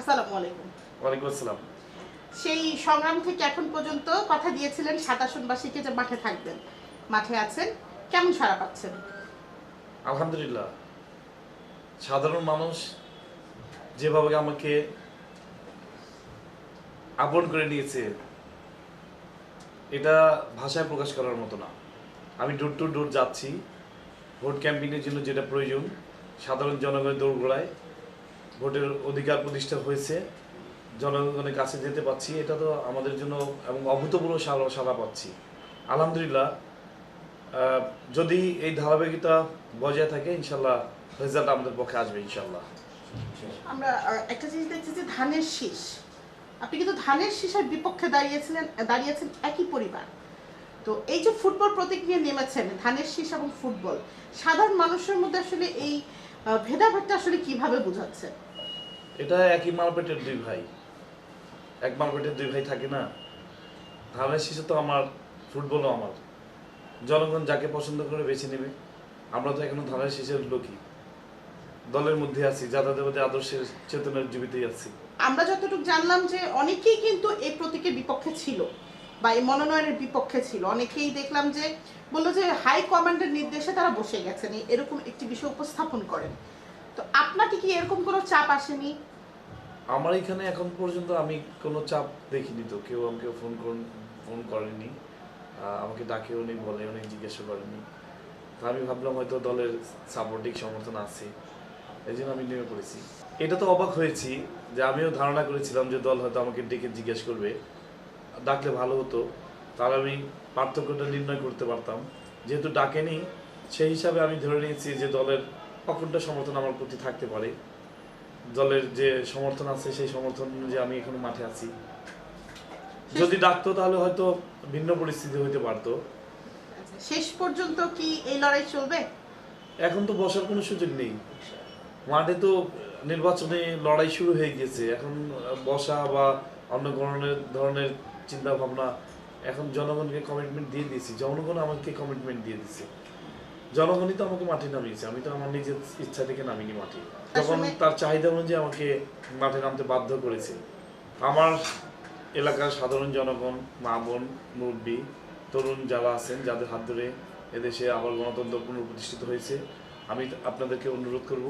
আসসালামু আলাইকুম। ওয়ালাইকুম আসসালাম। সেই সংগ্রাম থেকে এখন পর্যন্ত কথা দিয়েছিলেন ৭ আসনবাসীকে যে মাঠে থাকবেন। মাঠে আছেন, কেমন সাড়া পাচ্ছেন? আলহামদুলিল্লাহ, সাধারণ মানুষ যেভাবে আমাকে আপন করে নিয়েছে, এটা ভাষায় প্রকাশ করার মতো না। আমি ডোর টু ডোর যাচ্ছি, ভোট ক্যাম্পেইনের জন্য যেটা প্রয়োজন, সাধারণ জনগণের দোরগোড়ায় ভোটের অধিকার প্রতিষ্ঠা হয়েছে, জনগণের কাছে যেতে পারছি, এটা তো আমাদের জন্য এবং অভূতপূর্ব সাড়া পাচ্ছি। আলহামদুলিল্লাহ, যদি এই ধারাবাহিকতা বজায় থাকে, ইনশাল্লাহ রেজাল্ট আমাদের পক্ষে আসবে ইনশাল্লাহ। আমরা একটা জিনিস দেখছি যে ধানের শীষ। আপনি কিন্তু ধানের শীষের বিপক্ষে দাঁড়িয়েছেন একই পরিবার। তো এই যে ফুটবল প্রতীক নিয়ে নেমেছেন, ধানের শীষ এবং ফুটবল, সাধারণ মানুষের মধ্যে আসলে এই ভেদাভেদটা আসলে কিভাবে বোঝাচ্ছে? এটা একই মারপেটের দুই ভাই, এক মারপেটের দুই ভাই থাকে না। ধানের শীষে তো আমার, ফুটবলও আমার। জনগণ যাকে পছন্দ করে বেছে নেবে। আমরা তো এখনো ধানের শীষের লোকই, দলের মধ্যে আছি, জাতীয়তাবাদী আদর্শের চেতনার জীবিতই আছি। আমরা যতটুকু জানলাম যে অনেকেই কিন্তু এই প্রতীকের বিপক্ষে ছিল বা এই মনোনয়নের বিপক্ষে ছিল। অনেকেই দেখলাম যে বললো যে হাই কমান্ডের নির্দেশে তারা বসে গেছেন, এরকম একটি বিষয় উপস্থাপন করেন। তো আপনাকে কি এরকম কোনো চাপ আসেনি? আমার এখানে এখন পর্যন্ত আমি কোনো চাপ দেখিনি, তো কেউ আমাকে ফোন করেনি, আমাকে ডাকেও নি, বলেও নি, জিজ্ঞাসা করেনি। তো আমি ভাবলাম হয়তো দলের সাপোর্টিং সমর্থন আছে, এই জন্য আমি নেমে পড়েছি। এটা তো অবাক হয়েছি যে আমিও ধারণা করেছিলাম যে দল হয়তো আমাকে ডেকে জিজ্ঞেস করবে, ডাকলে ভালো হতো, তাহলে আমি পার্থক্যটা নির্ণয় করতে পারতাম। যেহেতু ডাকেনি, সেই হিসাবে আমি ধরে নিয়েছি যে দলের অকুণ্ঠ সমর্থন আমার প্রতি থাকতে পারে। দলের যে সমর্থন আছে সেই সমর্থন অনুযায়ী আমি এখনো মাঠে আছি। যদি ডাকতো তাহলে হয়তো ভিন্ন পরিস্থিতি হইতে পারতো। শেষ পর্যন্ত কি এই লড়াই চলবে? এখন তো বসার কোনো সুযোগ নেই, মাঠে তো নির্বাচনে লড়াই শুরু হয়ে গেছে। এখন বসা বা অন্য ধরনের চিন্তা ভাবনা, এখন জনগণকে কমিটমেন্ট দিয়ে দিয়েছি, জনগণ আমাকে কমিটমেন্ট দিয়ে দিচ্ছে। জনগণই তো আমাকে মাঠে নামিয়েছে, আমি তো আমার নিজের ইচ্ছা থেকে নামিনি মাঠে। যখন তার চাহিদা অনুযায়ী আমাকে মাঠে নামতে বাধ্য করেছে। আমার এলাকার সাধারণ জনগণ, মা বোন, মুরব্বী, তরুণ যারা আছেন, যাদের হাত ধরে এদেশে আবার গণতন্ত্র পুনঃপ্রতিষ্ঠিত হয়েছে, আমি আপনাদেরকে অনুরোধ করব,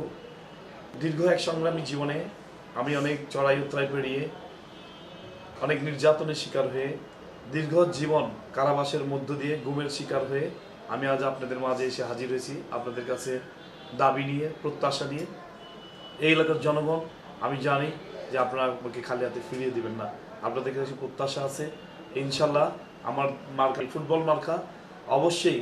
দীর্ঘ এক সংগ্রামী জীবনে আমি অনেক চড়াই উতরাই পেরিয়ে, অনেক নির্যাতনের শিকার হয়ে, দীর্ঘ জীবন কারাবাসের মধ্য দিয়ে, গুমের শিকার হয়ে আমি আজ আপনাদের মাঝে এসে হাজির হয়েছি, আপনাদের কাছে দাবি নিয়ে, প্রত্যাশা নিয়ে। এই এলাকার জনগণ, আমি জানি যে আপনারা আমাকে খালি হাতে ফিরিয়ে দিবেন না, আপনাদের কাছে প্রত্যাশা আছে। ইনশাল্লাহ আমার মার্কা ফুটবল মার্কা, অবশ্যই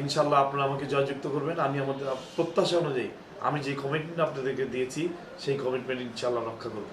ইনশাল্লাহ আপনারা আমাকে জয়যুক্ত করবেন। আমি আমাদের প্রত্যাশা অনুযায়ী আমি যে কমিটমেন্ট আপনাদেরকে দিয়েছি সেই কমিটমেন্ট ইনশাল্লাহ রক্ষা করব।